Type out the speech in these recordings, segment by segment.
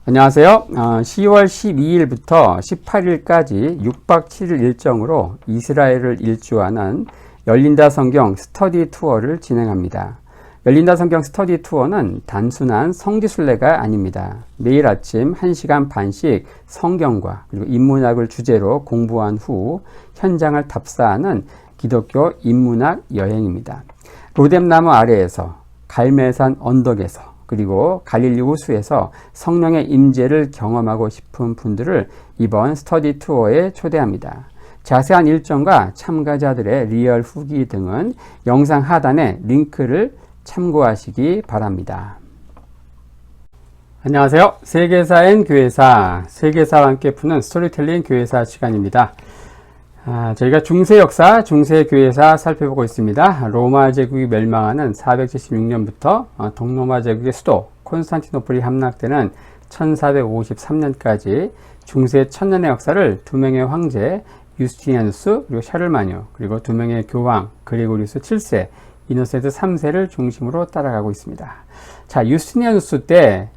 안녕하세요. 10월 12일부터 18일까지 6박 7일 일정으로 이스라엘을 일주하는 열린다 성경 스터디 투어를 진행합니다. 열린다 성경 스터디 투어는 단순한 성지순례가 아닙니다. 매일 아침 1시간 반씩 성경과 그리고 인문학을 주제로 공부한 후 현장을 답사하는 기독교 인문학 여행입니다. 로뎀나무 아래에서, 갈멜산 언덕에서, 그리고 갈릴리 호수에서 성령의 임재를 경험하고 싶은 분들을 이번 스터디 투어에 초대합니다. 자세한 일정과 참가자들의 리얼 후기 등은 영상 하단에 링크를 참고하시기 바랍니다. 안녕하세요. 세계사엔 교회사, 세계사와 함께 푸는 스토리텔링 교회사 시간입니다. 저희가 중세 역사, 중세 교회사 살펴보고 있습니다. 로마 제국이 멸망하는 476년부터 동로마 제국의 수도 콘스탄티노플이 함락되는 1453년까지 중세 천년의 역사를 두 명의 황제 유스티니아누스 그리고 샤를마뉴 그리고 두 명의 교황 그리고리우스 7세, 이노센트 3세를 중심으로 따라가고 있습니다. 자, 유스티니아누스 때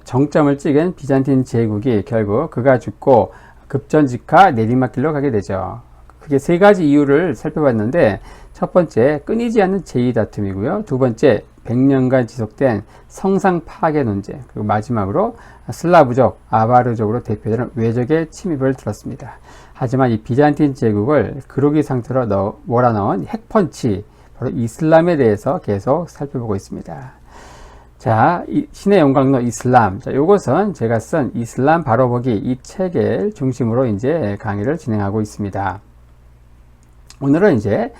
정점을 찍은 비잔틴 제국이 결국 그가 죽고 급전직하 내리막길로 가게 되죠. 그게 세 가지 이유를 살펴봤는데, 첫 번째 끊이지 않는 제의 다툼이고요. 두 번째 100년간 지속된 성상 파괴 논쟁, 그리고 마지막으로 슬라브족, 아바르족으로 대표되는 외적의 침입을 들었습니다. 하지만 이 비잔틴 제국을 그러기 상태로 몰아넣은 핵펀치, 바로 이슬람에 대해서 계속 살펴보고 있습니다. 자, 신의 영광로 이슬람. 자, 요것은 제가 쓴 이슬람 바로 보기 이 책을 중심으로 이제 강의를 진행하고 있습니다. 오늘은 이제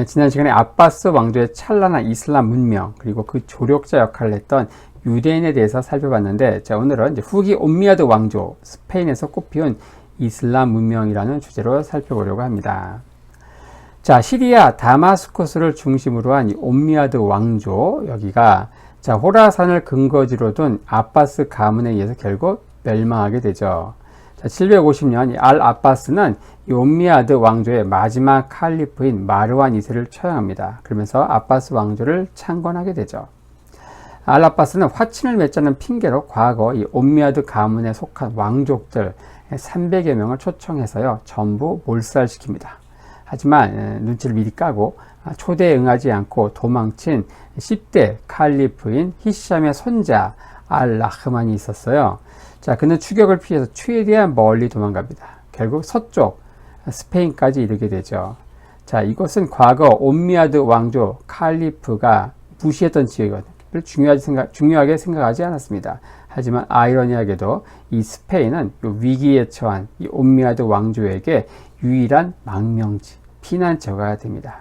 지난 시간에 아바스 왕조의 찬란한 이슬람 문명 그리고 그 조력자 역할을 했던 유대인에 대해서 살펴봤는데, 자, 오늘은 이제 후기 옴미아드 왕조, 스페인에서 꽃피운 이슬람 문명이라는 주제로 살펴보려고 합니다. 자, 시리아 다마스커스를 중심으로 한 이 옴미아드 왕조, 여기가 자, 호라산을 근거지로 둔 아바스 가문에 의해서 결국 멸망하게 되죠. 자, 750년 알 아바스는 이 옴미아드 왕조의 마지막 칼리프인 마르완 2세를 처형합니다. 그러면서 아바스 왕조를 창건하게 되죠. 알 아바스는 화친을 맺자는 핑계로 과거 이 옴미아드 가문에 속한 왕족들 300여 명을 초청해서요, 전부 몰살시킵니다. 하지만 눈치를 미리 까고 초대에 응하지 않고 도망친 10대 칼리프인 히샴의 손자 알-라흐만이 있었어요. 자, 그는 추격을 피해서 최대한 멀리 도망갑니다. 결국 서쪽 스페인까지 이르게 되죠. 자, 이것은 과거 옴미아드 왕조 칼리프가 무시했던 지역을 중요하게 생각하지 않았습니다. 하지만 아이러니하게도 이 스페인은 위기에 처한 이 옴미아드 왕조에게 유일한 망명지, 피난처가 됩니다.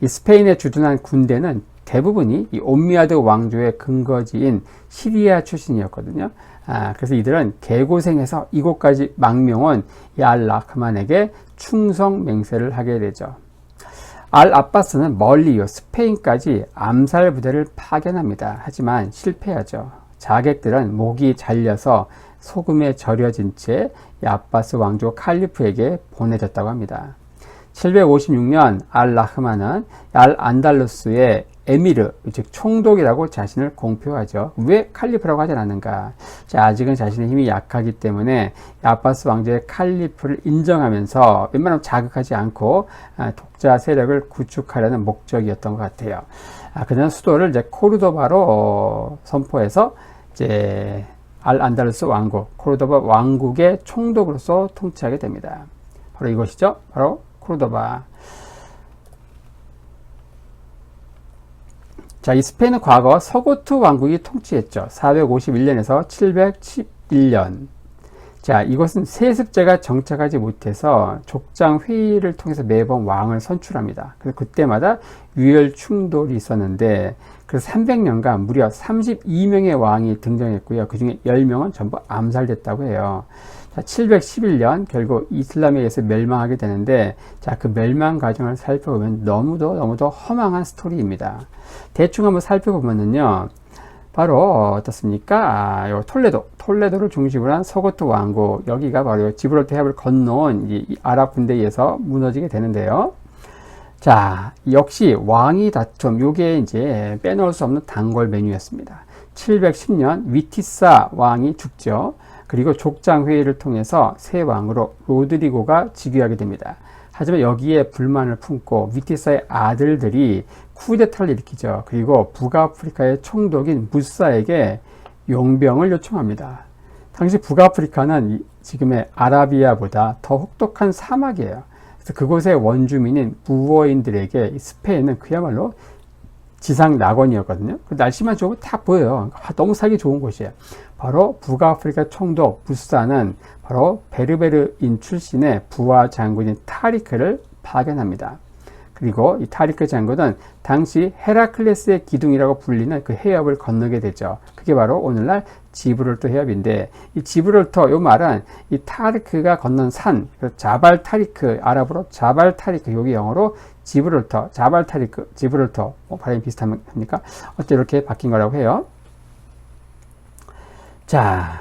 이 스페인에 주둔한 군대는 대부분이 이 옴미아드 왕조의 근거지인 시리아 출신이었거든요. 그래서 이들은 개고생해서 이곳까지 망명온 이 알-라흐만에게 충성 맹세를 하게 되죠. 알-아바스는 멀리 스페인까지 암살 부대를 파견합니다. 하지만 실패하죠. 자객들은 목이 잘려서 소금에 절여진 채 이 아바스 왕조 칼리프에게 보내졌다고 합니다. 756년 알-라흐만은 알-안달루스의 에미르, 즉 총독이라고 자신을 공표하죠. 왜 칼리프라고 하지 않았는가? 자, 아직은 자신의 힘이 약하기 때문에 아바스 왕조의 칼리프를 인정하면서 웬만하면 자극하지 않고 독자 세력을 구축하려는 목적이었던 것 같아요. 그는 수도를 이제 코르도바로 선포해서 이제 알-안달루스 왕국, 코르도바 왕국의 총독으로서 통치하게 됩니다. 바로 이것이죠. 바로 코르도바. 자, 이 스페인은 과거 서고트 왕국이 통치했죠. 451년에서 711년. 자, 이것은 세습제가 정착하지 못해서 족장 회의를 통해서 매번 왕을 선출합니다. 그래서 그때마다 유혈 충돌이 있었는데, 그래서 300년간 무려 32명의 왕이 등장했고요. 그 중에 10명은 전부 암살됐다고 해요. 자, 711년 결국 이슬람에 의해서 멸망하게 되는데, 자, 그 멸망 과정을 살펴보면 너무도 허망한 스토리입니다. 대충 한번 살펴보면요, 바로 어떻습니까? 요 톨레도를 중심으로 한 서고트 왕국, 여기가 바로 지브랄터 해협을 건너온 이 아랍 군대에 의해서 무너지게 되는데요. 자, 역시 왕위 다툼, 요게 이제 빼놓을 수 없는 단골 메뉴였습니다. 710년 위티사 왕이 죽죠. 그리고 족장회의를 통해서 새 왕으로 로드리고가 즉위하게 됩니다. 하지만 여기에 불만을 품고 위티사의 아들들이 쿠데타를 일으키죠. 그리고 북아프리카의 총독인 무사에게 용병을 요청합니다. 당시 북아프리카는 지금의 아라비아보다 더 혹독한 사막이에요. 그래서 그곳의 원주민인 무어인들에게 스페인은 그야말로 지상 낙원이었거든요. 날씨만 좋으면 다 보여요. 너무 살기 좋은 곳이에요. 바로 북아프리카 총독 무사는 바로 베르베르인 출신의 부하 장군인 타리크를 파견합니다. 그리고 이 타리크 장군은 당시 헤라클레스의 기둥이라고 불리는 그 해협을 건너게 되죠. 그게 바로 오늘날 지브롤터 해협인데, 이 지브롤터, 요 말은 이 타리크가 건넌 산, 자발 타리크, 아랍어로 자발 타리크, 여기 영어로 지브롤터, 자발 타리크, 지브롤터, 발음이 비슷합니까? 어째 이렇게 바뀐 거라고 해요. 자,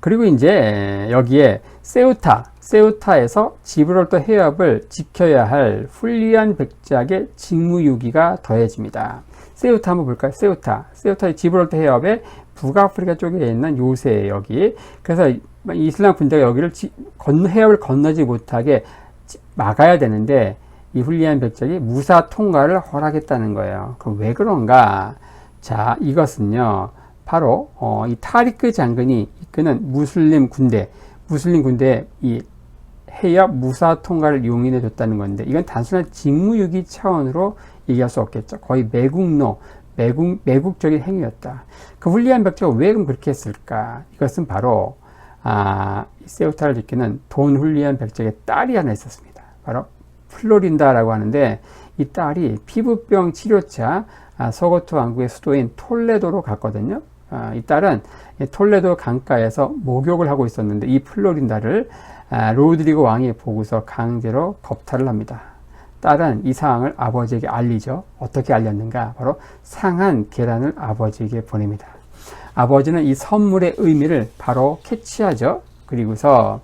그리고 이제 여기에 세우타에서 지브롤터 해협을 지켜야 할 훌리안 백작의 직무유기가 더해집니다. 세우타 한번 볼까요? 세우타의 지브롤터 해협에 북아프리카 쪽에 있는 요새에 여기. 그래서 이슬람 군대가 여기를 해협을 건너지 못하게 막아야 되는데 이 훌리안 백작이 무사 통과를 허락했다는 거예요. 그럼 왜 그런가? 자, 이것은요. 바로 이 타리크 장군이 이끄는 무슬림 군대의 이 해협 무사 통과를 용인해 줬다는 건데, 이건 단순한 직무유기 차원으로 얘기할 수 없겠죠. 거의 매국적인 행위였다. 그 훌리안 백작이 왜 그렇게 했을까? 이것은 바로 세우타를 지키는 돈 훌리안 백작의 딸이 하나 있었습니다. 바로 플로린다라고 하는데, 이 딸이 피부병 치료차 서거트 왕국의 수도인 톨레도로 갔거든요. 이 딸은 톨레도 강가에서 목욕을 하고 있었는데, 이 플로린다를 로드리고 왕이 보고서 강제로 겁탈을 합니다. 딸은 이 상황을 아버지에게 알리죠. 어떻게 알렸는가? 바로 상한 계란을 아버지에게 보냅니다. 아버지는 이 선물의 의미를 바로 캐치하죠. 그리고서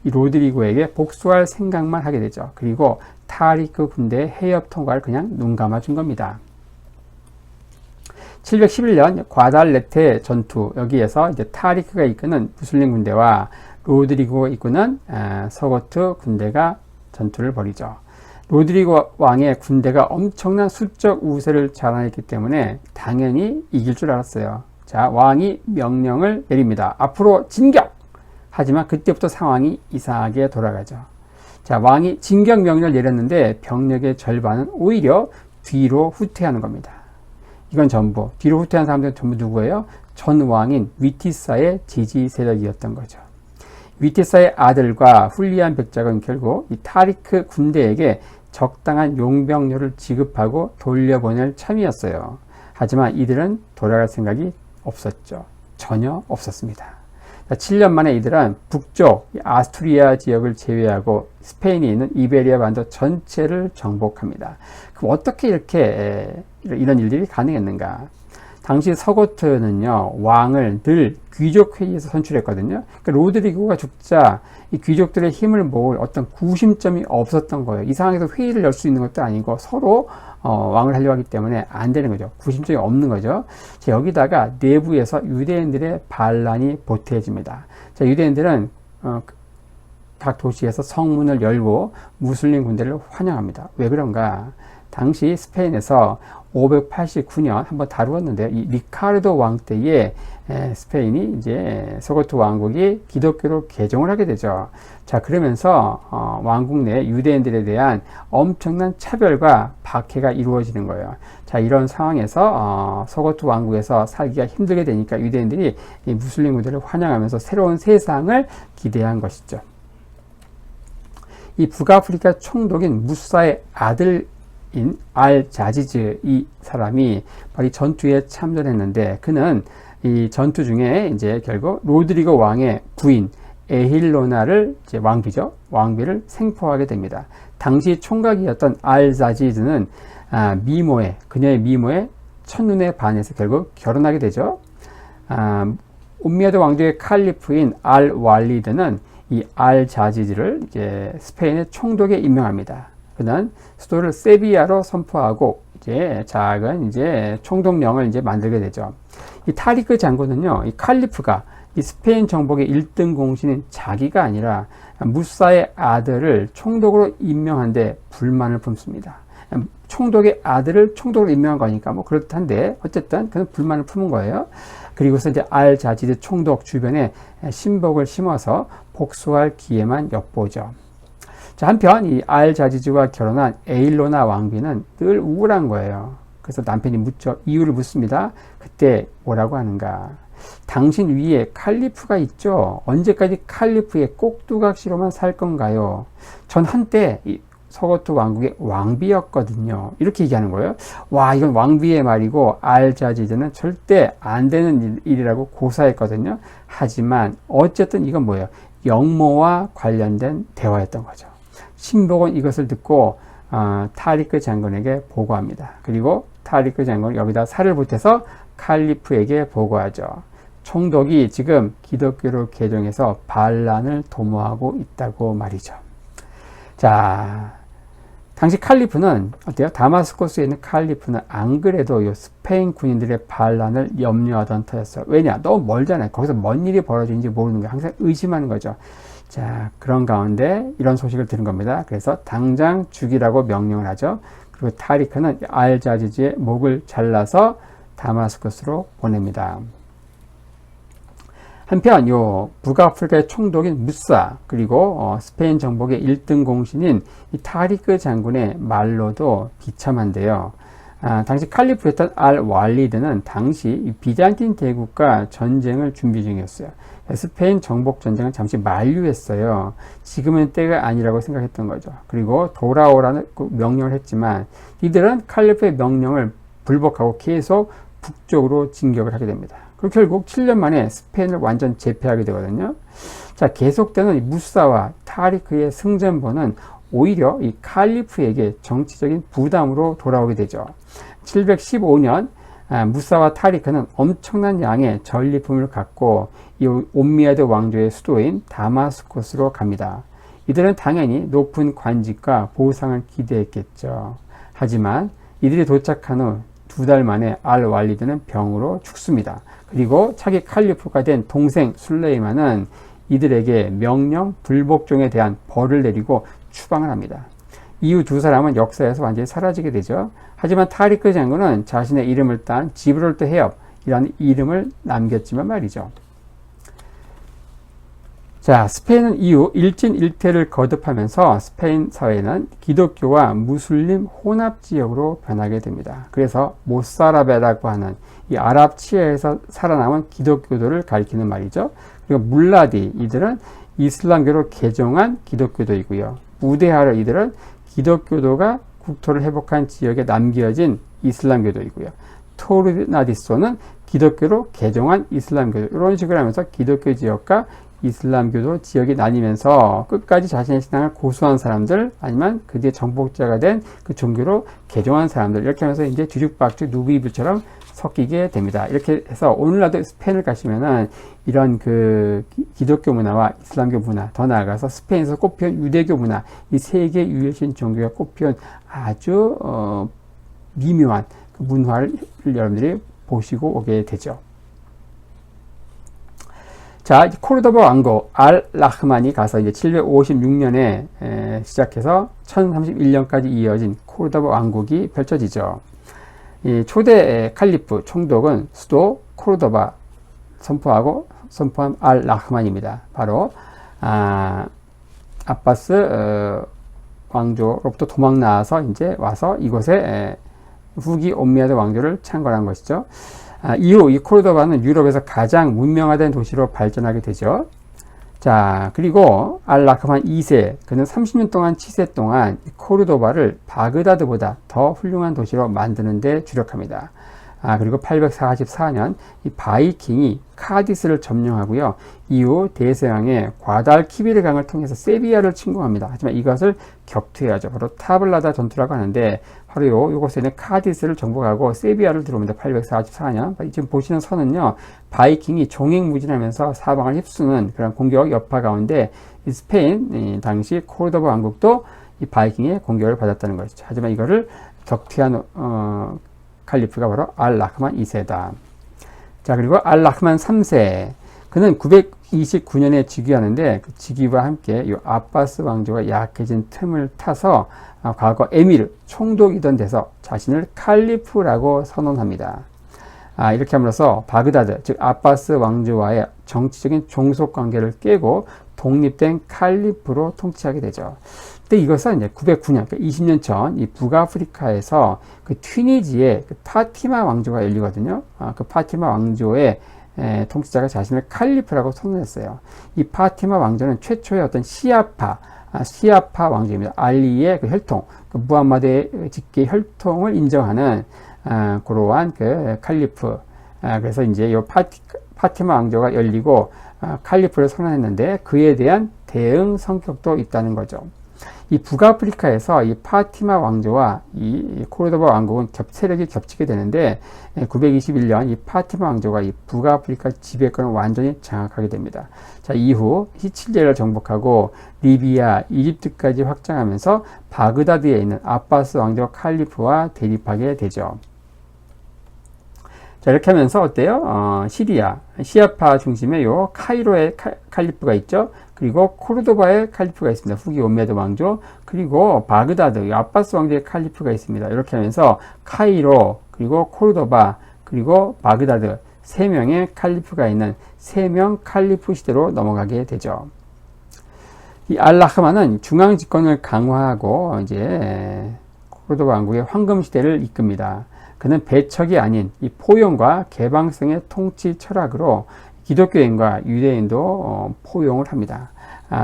이 로드리고에게 복수할 생각만 하게 되죠. 그리고 타리크 군대의 해협 통과를 그냥 눈 감아준 겁니다. 711년 과달레테 전투, 여기에서 이제 타리크가 이끄는 무슬림 군대와 로드리고가 이끄는 서거트 군대가 전투를 벌이죠. 로드리고 왕의 군대가 엄청난 수적 우세를 자랑했기 때문에 당연히 이길 줄 알았어요. 자, 왕이 명령을 내립니다. 앞으로 진격! 하지만 그때부터 상황이 이상하게 돌아가죠. 자, 왕이 진격 명령을 내렸는데 병력의 절반은 오히려 뒤로 후퇴하는 겁니다. 이건 전부, 뒤로 후퇴한 사람들은 전부 누구예요? 전 왕인 위티사의 지지 세력이었던 거죠. 위티사의 아들과 훌리안 백작은 결국 이 타리크 군대에게 적당한 용병료를 지급하고 돌려보낼 참이었어요. 하지만 이들은 돌아갈 생각이 없었죠. 전혀 없었습니다. 7년 만에 이들은 북쪽 아스투리아 지역을 제외하고 스페인이 있는 이베리아 반도 전체를 정복합니다. 그럼 어떻게 이런 일들이 가능했는가? 당시 서거트는요, 왕을 늘 귀족회의에서 선출했거든요. 그러니까 로드리고가 죽자 이 귀족들의 힘을 모을 어떤 구심점이 없었던 거예요. 이 상황에서 회의를 열 수 있는 것도 아니고 서로 왕을 하려고 하기 때문에 안 되는 거죠. 구심점이 없는 거죠. 자, 여기다가 내부에서 유대인들의 반란이 보태집니다. 자, 유대인들은 각 도시에서 성문을 열고 무슬림 군대를 환영합니다. 왜 그런가? 당시 스페인에서 589년 한번 다루었는데, 이 리카르도 왕 때에 스페인이 이제 서거트 왕국이 기독교로 개종을 하게 되죠. 자, 그러면서 왕국 내 유대인들에 대한 엄청난 차별과 박해가 이루어지는 거예요. 자, 이런 상황에서 서거트 왕국에서 살기가 힘들게 되니까 유대인들이 이 무슬림 군대를 환영하면서 새로운 세상을 기대한 것이죠. 이 북아프리카 총독인 무사의 아들 알 자지즈, 이 사람이 바로 이 전투에 참전했는데, 그는 이 전투 중에 이제 결국 로드리고 왕의 부인 에힐로나를, 이제 왕비를 생포하게 됩니다. 당시 총각이었던 알 자지즈는 그녀의 미모에 첫눈에 반해서 결국 결혼하게 되죠. 옴미야드 왕조의 칼리프인 알 왈리드는 이 알 자지즈를 이제 스페인의 총독에 임명합니다. 그는 수도를 세비야로 선포하고 이제 작은 이제 총독령을 이제 만들게 되죠. 이 타리크 장군은요, 이 칼리프가 이 스페인 정복의 1등 공신인 자기가 아니라 무사의 아들을 총독으로 임명한데 불만을 품습니다. 총독의 아들을 총독으로 임명한 거니까 뭐 그렇단데 어쨌든 그는 불만을 품은 거예요. 그리고서 이제 알자지드 총독 주변에 신복을 심어서 복수할 기회만 엿보죠. 자, 한편 이 알자지즈와 결혼한 에일로나 왕비는 늘 우울한 거예요. 그래서 남편이 이유를 묻습니다. 그때 뭐라고 하는가? 당신 위에 칼리프가 있죠. 언제까지 칼리프의 꼭두각시로만 살 건가요? 전 한때 이 서거트 왕국의 왕비였거든요. 이렇게 얘기하는 거예요. 와, 이건 왕비의 말이고 알자지드는 절대 안 되는 일이라고 고사했거든요. 하지만 어쨌든 이건 뭐예요? 영모와 관련된 대화였던 거죠. 신복은 이것을 듣고 타리크 장군에게 보고합니다. 그리고 타리크 장군은 여기다 살을 보태서 칼리프에게 보고하죠. 총독이 지금 기독교를 개종해서 반란을 도모하고 있다고 말이죠. 자, 당시 칼리프는 어때요? 다마스코스에 있는 칼리프는 안 그래도 이 스페인 군인들의 반란을 염려하던 터였어요. 왜냐? 너무 멀잖아요. 거기서 뭔 일이 벌어지는지 모르는 거예요. 항상 의심하는 거죠. 자, 그런 가운데 이런 소식을 들은 겁니다. 그래서 당장 죽이라고 명령을 하죠. 그리고 타리크는 알자지즈의 목을 잘라서 다마스커스로 보냅니다. 한편 요 북아프리카의 총독인 무사 그리고 스페인 정복의 1등 공신인 이 타리크 장군의 말로도 비참한데요. 당시 칼리프였던 알왈리드는 당시 비잔틴 대국과 전쟁을 준비 중이었어요. 스페인 정복 전쟁은 잠시 만류했어요. 지금은 때가 아니라고 생각했던 거죠. 그리고 돌아오라는 명령을 했지만 이들은 칼리프의 명령을 불복하고 계속 북쪽으로 진격을 하게 됩니다. 그리고 결국 7년 만에 스페인을 완전 제패하게 되거든요. 자, 계속되는 무사와 타리크의 승전보는 오히려 이 칼리프에게 정치적인 부담으로 돌아오게 되죠. 715년 무사와 타리크는 엄청난 양의 전리품을 갖고 이 옴미야드 왕조의 수도인 다마스코스로 갑니다. 이들은 당연히 높은 관직과 보상을 기대했겠죠. 하지만 이들이 도착한 후 2달 만에 알왈리드는 병으로 죽습니다. 그리고 차기 칼리프가 된 동생 술레이만은 이들에게 명령 불복종에 대한 벌을 내리고 추방을 합니다. 이후 두 사람은 역사에서 완전히 사라지게 되죠. 하지만 타리크 장군은 자신의 이름을 딴 지브롤터 해협이라는 이름을 남겼지만 말이죠. 자, 스페인은 이후 일진일퇴를 거듭하면서 스페인 사회는 기독교와 무슬림 혼합 지역으로 변하게 됩니다. 그래서 모사라베라고 하는 이 아랍 치하에서 살아남은 기독교도를 가리키는 말이죠. 그리고 물라디, 이들은 이슬람교로 개종한 기독교도이고요. 무데하르, 이들은 기독교도가 국토를 회복한 지역에 남겨진 이슬람교도이고요. 토르나디소는 기독교로 개종한 이슬람교도, 이런 식으로 하면서 기독교 지역과 이슬람교도 지역이 나뉘면서 끝까지 자신의 신앙을 고수한 사람들, 아니면 그 뒤에 정복자가 된 그 종교로 개종한 사람들, 이렇게 하면서 이제 뒤죽박죽 누비부처럼 섞이게 됩니다. 이렇게 해서 오늘날도 스페인을 가시면은 이런 그 기독교 문화와 이슬람교 문화, 더 나아가서 스페인에서 꽃피운 유대교 문화, 이 세계 유일신 종교가 꽃피운 아주 미묘한 그 문화를 여러분들이 보시고 오게 되죠. 자, 코르도바 왕국 알-라흐만이 가서 이제 756년에 시작해서 1031년까지 이어진 코르도바 왕국이 펼쳐지죠. 이 초대 칼리프 총독은 수도 코르도바 선포한 알-라흐만입니다. 바로 아바스 왕조로부터 도망 나와서 이제 와서 이곳에 후기 옴미야드 왕조를 창건한 것이죠. 이후 이 코르도바는 유럽에서 가장 문명화된 도시로 발전하게 되죠. 자, 그리고 알-라흐만 2세, 그는 30년 동안 치세 동안 코르도바를 바그다드보다 더 훌륭한 도시로 만드는 데 주력합니다. 그리고 844년 이 바이킹이 카디스를 점령하고요. 이후 대서양의 과달키비르 강을 통해서 세비야를 침공합니다. 하지만 이것을 격퇴하죠. 바로 타블라다 전투라고 하는데 바로 요곳에 있는 카디스를 정복하고 세비야를 들어옵니다. 844년. 지금 보시는 선은요, 바이킹이 종횡무진하면서 사방을 휩쓰는 그런 공격 여파 가운데 이 스페인 당시 코르도바 왕국도 이 바이킹의 공격을 받았다는 것이죠. 하지만 이거를 격퇴한 칼리프가 바로 알-라흐만 2세다. 자, 그리고 알-라흐만 3세. 그는 929년에 즉위하는데 그 즉위와 함께 이 아바스 왕조가 약해진 틈을 타서 과거 에미르 총독이던 데서 자신을 칼리프라고 선언합니다. 이렇게 함으로써 바그다드 즉 아바스 왕조와의 정치적인 종속 관계를 깨고 독립된 칼리프로 통치하게 되죠. 근데 이것은 이제 909년, 그러니까 20년 전 이 북아프리카에서 그 튀니지의 그 파티마 왕조가 열리거든요. 그 파티마 왕조의 통치자가 자신을 칼리프라고 선언했어요. 이 파티마 왕조는 최초의 어떤 시아파 왕조입니다. 알리의 그 혈통, 그 무함마드의 직계 혈통을 인정하는 그러한 그 칼리프. 그래서 이제 이 파티마 왕조가 열리고 칼리프를 선언했는데 그에 대한 대응 성격도 있다는 거죠. 이 북아프리카에서 이 파티마 왕조와 이 코르도바 왕국은 세력이 겹치게 되는데 921년 이 파티마 왕조가 이 북아프리카 지배권을 완전히 장악하게 됩니다. 자, 이후 시칠리아를 정복하고 리비아, 이집트까지 확장하면서 바그다드에 있는 아바스 왕조 칼리프와 대립하게 되죠. 자, 이렇게 하면서 어때요? 시리아, 시아파 중심의 요 카이로의 칼리프가 있죠. 그리고 코르도바의 칼리프가 있습니다. 후기 오메드 왕조. 그리고 바그다드, 아바스 왕조의 칼리프가 있습니다. 이렇게 하면서 카이로, 그리고 코르도바, 그리고 바그다드 3명의 칼리프가 있는 3명 칼리프 시대로 넘어가게 되죠. 이 알-라흐만은 중앙 집권을 강화하고 이제 코르도바 왕국의 황금 시대를 이끕니다. 그는 배척이 아닌 이 포용과 개방성의 통치 철학으로 기독교인과 유대인도 포용을 합니다.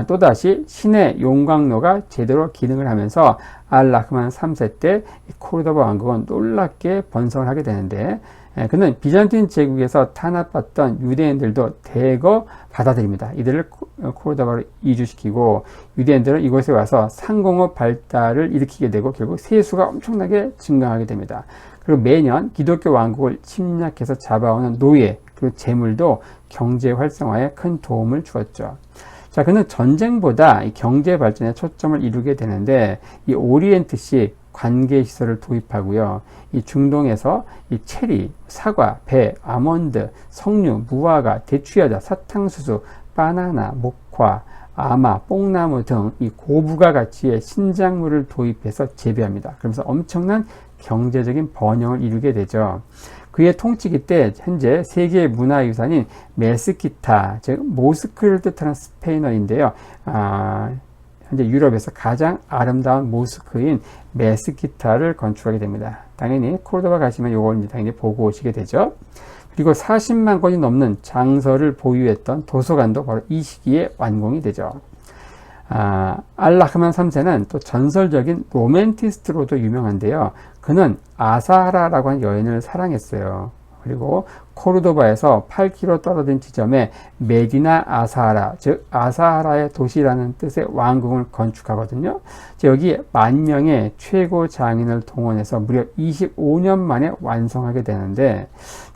또다시 신의 용광로가 제대로 기능을 하면서 알-라흐만 3세 때 코르도바 왕국은 놀랍게 번성을 하게 되는데 그는 비잔틴 제국에서 탄압받던 유대인들도 대거 받아들입니다. 이들을 코르도바로 이주시키고 유대인들은 이곳에 와서 상공업 발달을 일으키게 되고 결국 세수가 엄청나게 증가하게 됩니다. 그리고 매년 기독교 왕국을 침략해서 잡아오는 노예 그리고 재물도 경제 활성화에 큰 도움을 주었죠. 자, 그는 전쟁보다 이 경제 발전에 초점을 이루게 되는데 이 오리엔트식 관계 시설을 도입하고요. 이 중동에서 이 체리, 사과, 배, 아몬드, 석류, 무화과, 대추야자, 사탕수수, 바나나, 목화, 아마, 뽕나무 등 이 고부가 가치의 신작물을 도입해서 재배합니다. 그러면서 엄청난 경제적인 번영을 이루게 되죠. 그의 통치기 때 현재 세계 문화유산인 메스키타, 즉 모스크를 뜻하는 스페인어인데요. 현재 유럽에서 가장 아름다운 모스크인 메스키타를 건축하게 됩니다. 당연히 코르도바 가시면 이걸 당연히 보고 오시게 되죠. 그리고 40만 권이 넘는 장서를 보유했던 도서관도 바로 이 시기에 완공이 되죠. 알-라흐만 3세는 또 전설적인 로맨티스트로도 유명한데요. 그는 아사하라라고 하는 여인을 사랑했어요. 그리고 코르도바에서 8km 떨어진 지점에 메디나 아사하라, 즉 아사하라의 도시라는 뜻의 왕궁을 건축하거든요. 여기 10,000명의 최고 장인을 동원해서 무려 25년 만에 완성하게 되는데,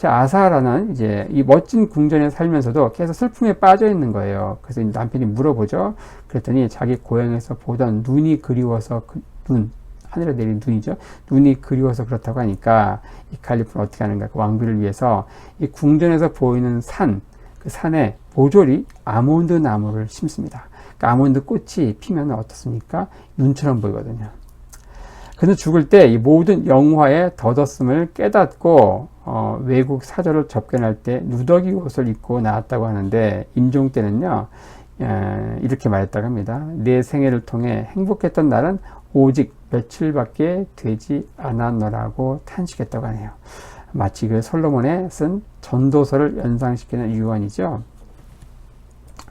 아사하라는 이제 이 멋진 궁전에 살면서도 계속 슬픔에 빠져 있는 거예요. 그래서 남편이 물어보죠. 그랬더니 자기 고향에서 보던 눈이 그리워서 하늘에 내린 눈이죠. 눈이 그리워서 그렇다고 하니까 이 칼리프는 어떻게 하는가? 그 왕비를 위해서 이 궁전에서 보이는 그 산에 모조리 아몬드 나무를 심습니다. 그러니까 아몬드 꽃이 피면 어떻습니까? 눈처럼 보이거든요. 그는 죽을 때 이 모든 영화의 덧없음을 깨닫고 외국 사절을 접견할 때 누더기 옷을 입고 나왔다고 하는데 임종 때는요 이렇게 말했다고 합니다. 내 생애를 통해 행복했던 날은 오직 며칠밖에 되지 않았노라고 탄식했다고 하네요. 마치 그 솔로몬의 쓴 전도서를 연상시키는 유언이죠.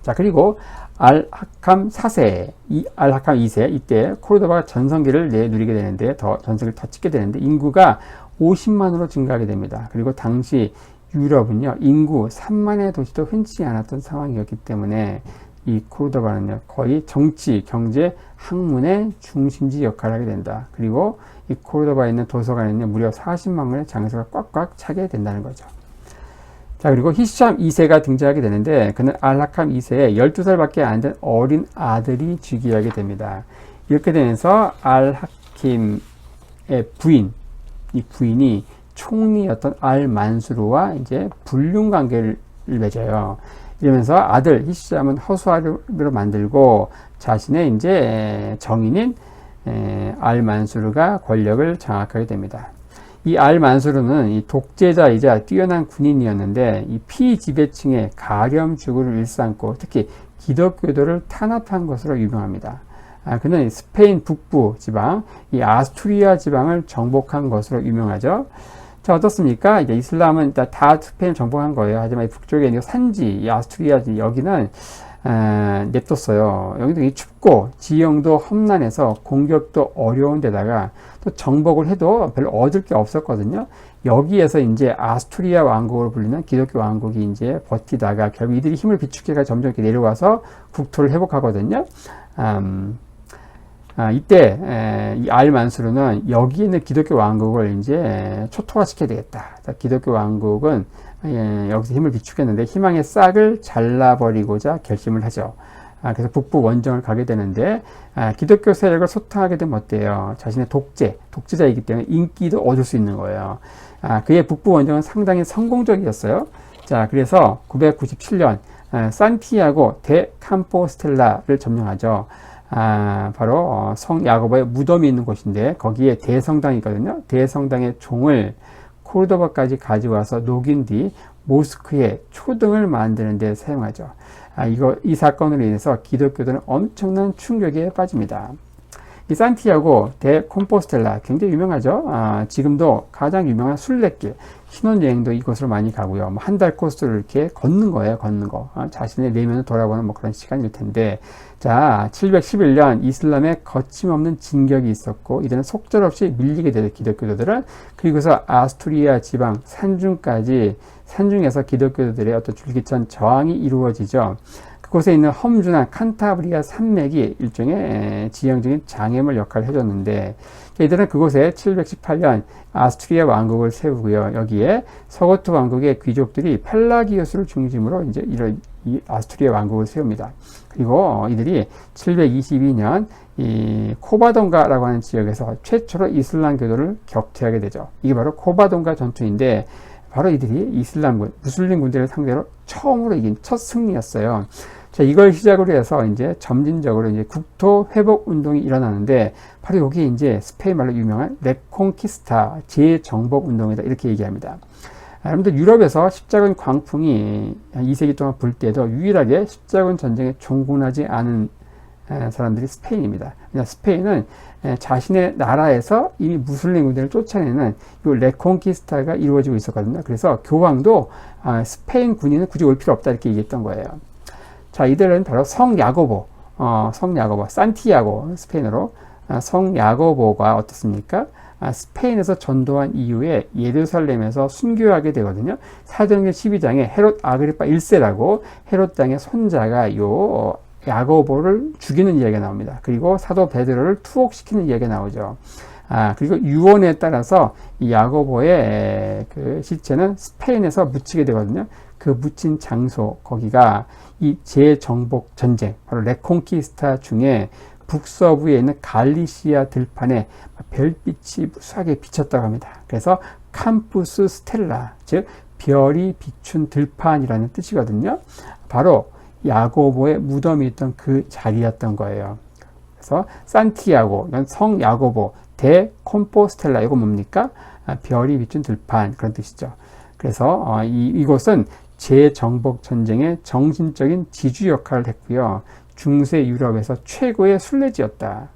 자, 그리고 알-하캄 4세, 알-하캄 2세, 이때 코르도바가 전성기를 누리게 되는데, 전성기를 더 찍게 되는데, 인구가 50만으로 증가하게 됩니다. 그리고 당시 유럽은요, 인구 3만의 도시도 흔치 않았던 상황이었기 때문에, 이 코르도바는요, 거의 정치, 경제, 학문의 중심지 역할을 하게 된다. 그리고 이 코르도바에 있는 도서관에는 무려 40만 권의 장서가 꽉꽉 차게 된다는 거죠. 자, 그리고 히샴 2세가 등장하게 되는데, 그는 알-하캄 2세에 12살밖에 안 된 어린 아들이 즉위하게 됩니다. 이렇게 되면서 알-하킴 부인, 이 부인이 총리였던 알만수르와 이제 불륜 관계를 맺어요. 이러면서 아들 히시암은 허수아비로 만들고 자신의 이제 정인인 알만수르가 권력을 장악하게 됩니다. 이 알만수르는 이 독재자이자 뛰어난 군인이었는데 이 피지배층의 가렴주구를 일삼고 특히 기독교도를 탄압한 것으로 유명합니다. 그는 스페인 북부 지방, 이 아스투리아 지방을 정복한 것으로 유명하죠. 자, 어떻습니까? 이제 이슬람은 다 스페인을 정복한 거예요. 하지만 이 북쪽에 있는 산지, 이 아스투리아, 여기는 냅뒀어요. 여기도 춥고 지형도 험난해서 공격도 어려운 데다가 또 정복을 해도 별로 얻을 게 없었거든요. 여기에서 이제 아스투리아 왕국으로 불리는 기독교 왕국이 이제 버티다가 결국 이들이 힘을 비축해가 점점 이렇게 내려와서 국토를 회복하거든요. 이때 이 알만수르는 여기 있는 기독교 왕국을 이제 초토화시켜야 되겠다. 기독교 왕국은 여기서 힘을 비축했는데 희망의 싹을 잘라버리고자 결심을 하죠. 그래서 북부 원정을 가게 되는데 기독교 세력을 소탕하게 되면 어때요? 자신의 독재자이기 때문에 인기도 얻을 수 있는 거예요. 그의 북부 원정은 상당히 성공적이었어요. 자, 그래서 997년 산티아고 데 캄포스텔라를 점령하죠. 바로 성 야고보의 무덤이 있는 곳인데 거기에 대성당이 있거든요. 대성당의 종을 코르도바까지 가져와서 녹인 뒤 모스크에 초등을 만드는 데 사용하죠. 이 사건으로 인해서 기독교도는 엄청난 충격에 빠집니다. 이 산티아고 데 콤포스텔라 굉장히 유명하죠. 지금도 가장 유명한 순례길, 신혼여행도 이곳으로 많이 가고요. 한 달 코스를 이렇게 걷는 거예요, 걷는 거. 자신의 내면을 돌아보는 그런 시간일 텐데. 자, 711년 이슬람에 거침없는 진격이 있었고, 이들은 속절없이 밀리게 되죠, 기독교도들은. 그리고서 아스투리아 지방 산중에서 기독교도들의 어떤 줄기찬 저항이 이루어지죠. 그곳에 있는 험준한 칸타브리아 산맥이 일종의 지형적인 장애물 역할을 해줬는데 이들은 그곳에 718년 아스투리아 왕국을 세우고요. 여기에 서고트 왕국의 귀족들이 펠라기우스를 중심으로 이제 이 아스투리아 왕국을 세웁니다. 그리고 이들이 722년 이 코바동가라고 하는 지역에서 최초로 이슬람교도를 격퇴하게 되죠. 이게 바로 코바동가 전투인데 바로 이들이 이슬람군, 무슬림 군대를 상대로 처음으로 이긴 첫 승리였어요. 자, 이걸 시작으로 해서 이제 점진적으로 이제 국토 회복 운동이 일어나는데 바로 여기 이제 스페인 말로 유명한 레콩키스타 재정복 운동이다 이렇게 얘기합니다. 여러분들 유럽에서 십자군 광풍이 2세기 동안 불 때도 유일하게 십자군 전쟁에 종군하지 않은 사람들이 스페인입니다. 스페인은 자신의 나라에서 이미 무슬림 군대를 쫓아내는 이 레콩키스타가 이루어지고 있었거든요. 그래서 교황도 스페인 군인은 굳이 올 필요 없다 이렇게 얘기했던 거예요. 자, 이들은 바로 성 야고보, 산티아고 스페인어로 성 야고보가 어떻습니까? 스페인에서 전도한 이후에 예루살렘에서 순교하게 되거든요. 사도행전 12장에 헤롯 아그리파 1세라고 헤롯 땅의 손자가 야고보를 죽이는 이야기가 나옵니다. 그리고 사도 베드로를 투옥시키는 이야기가 나오죠. 그리고 유언에 따라서 이 야고보의 그 시체는 스페인에서 묻히게 되거든요. 그 묻힌 장소, 거기가 이 재정복 전쟁, 바로 레콩키스타 중에 북서부에 있는 갈리시아 들판에 별빛이 무수하게 비쳤다고 합니다. 그래서 캠푸스 스텔라, 즉 별이 비춘 들판이라는 뜻이거든요. 바로 야고보의 무덤이 있던 그 자리였던 거예요. 그래서 산티아고, 성 야고보, 데 콤포스텔라, 이거 뭡니까? 별이 비춘 들판, 그런 뜻이죠. 그래서 이곳은 재정복 전쟁의 정신적인 지주 역할을 했고요. 중세 유럽에서 최고의 순례지였다.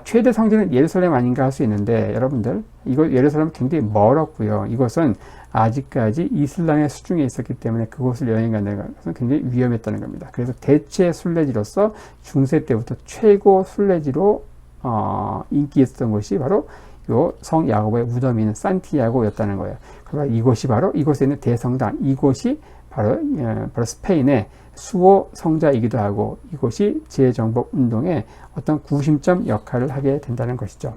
최대 성지는 예루살렘 아닌가 할 수 있는데 여러분들 이거 예루살렘은 굉장히 멀었고요. 이곳은 아직까지 이슬람의 수중에 있었기 때문에 그곳을 여행 간다는 것은 굉장히 위험했다는 겁니다. 그래서 대체 순례지로서 중세 때부터 최고 순례지로 인기 있었던 곳이 바로 요 성 야고보의 무덤이 있는 산티아고였다는 거예요. 그러니까 이곳이 바로 이곳에 있는 대성당, 이곳이 바로 스페인의 수호 성자이기도 하고 이곳이 재정복 운동의 어떤 구심점 역할을 하게 된다는 것이죠.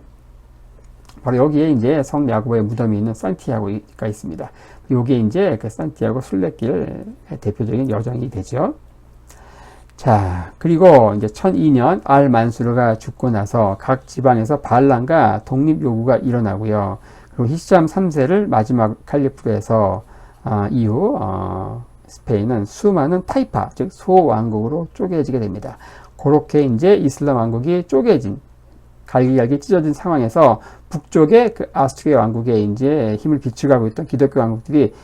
바로 여기에 이제 성 야고보의 무덤이 있는 산티아고가 있습니다. 여기에 이제 그 산티아고 순례길 대표적인 여정이 되죠. 자, 그리고 이제 1002년 알 만수르가 죽고 나서 각 지방에서 반란과 독립 요구가 일어나고요. 그리고 히샴 3세를 마지막 칼리프로 해서 이후 스페인은 수많은 타이파, 즉 소왕국으로 쪼개지게 됩니다. 그렇게 이제 이슬람 왕국이 쪼개진, 갈기갈기 찢어진 상황에서 북쪽의 그 아스트리아 왕국에 이제 힘을 비추고 있던 기독교 왕국들이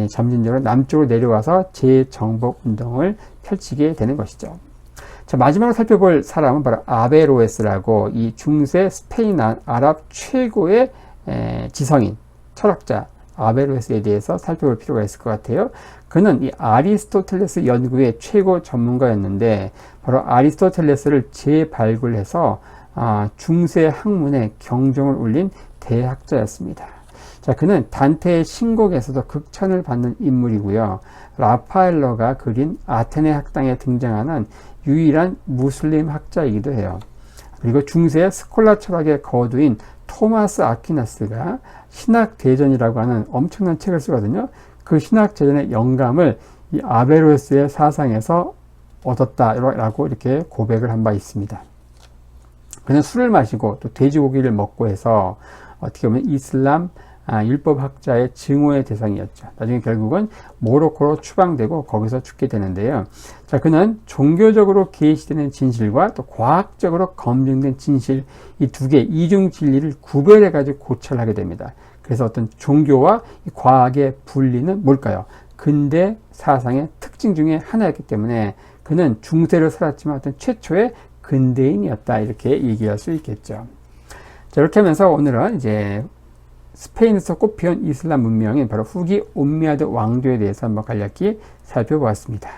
점진적으로 남쪽으로 내려와서 재정복 운동을 펼치게 되는 것이죠. 자, 마지막으로 살펴볼 사람은 바로 아베로에스라고 이 중세 스페인 아랍 최고의 지성인, 철학자 아베로에스에 대해서 살펴볼 필요가 있을 것 같아요. 그는 이 아리스토텔레스 연구의 최고 전문가였는데 바로 아리스토텔레스를 재발굴해서 중세 학문에 경종을 울린 대학자였습니다. 자, 그는 단테의 신곡에서도 극찬을 받는 인물이고요. 라파엘로가 그린 아테네 학당에 등장하는 유일한 무슬림 학자이기도 해요. 그리고 중세 스콜라 철학의 거두인 토마스 아퀴나스가 신학대전이라고 하는 엄청난 책을 쓰거든요. 그 신학대전의 영감을 이 아베로스의 사상에서 얻었다라고 이렇게 고백을 한 바 있습니다. 그는 술을 마시고 또 돼지고기를 먹고 해서 어떻게 보면 이슬람 율법학자의 증오의 대상이었죠. 나중에 결국은 모로코로 추방되고 거기서 죽게 되는데요. 자, 그는 종교적으로 계시되는 진실과 또 과학적으로 검증된 진실, 이 두 개 이중 진리를 구별해 가지고 고찰을 하게 됩니다. 그래서 어떤 종교와 과학의 분리는 뭘까요? 근대 사상의 특징 중에 하나였기 때문에 그는 중세를 살았지만 어떤 최초의 근대인이었다, 이렇게 얘기할 수 있겠죠. 자, 이렇게 하면서 오늘은 이제 스페인에서 꽃피운 이슬람 문명인 바로 후기 옴미야드 왕조에 대해서 한번 간략히 살펴보았습니다.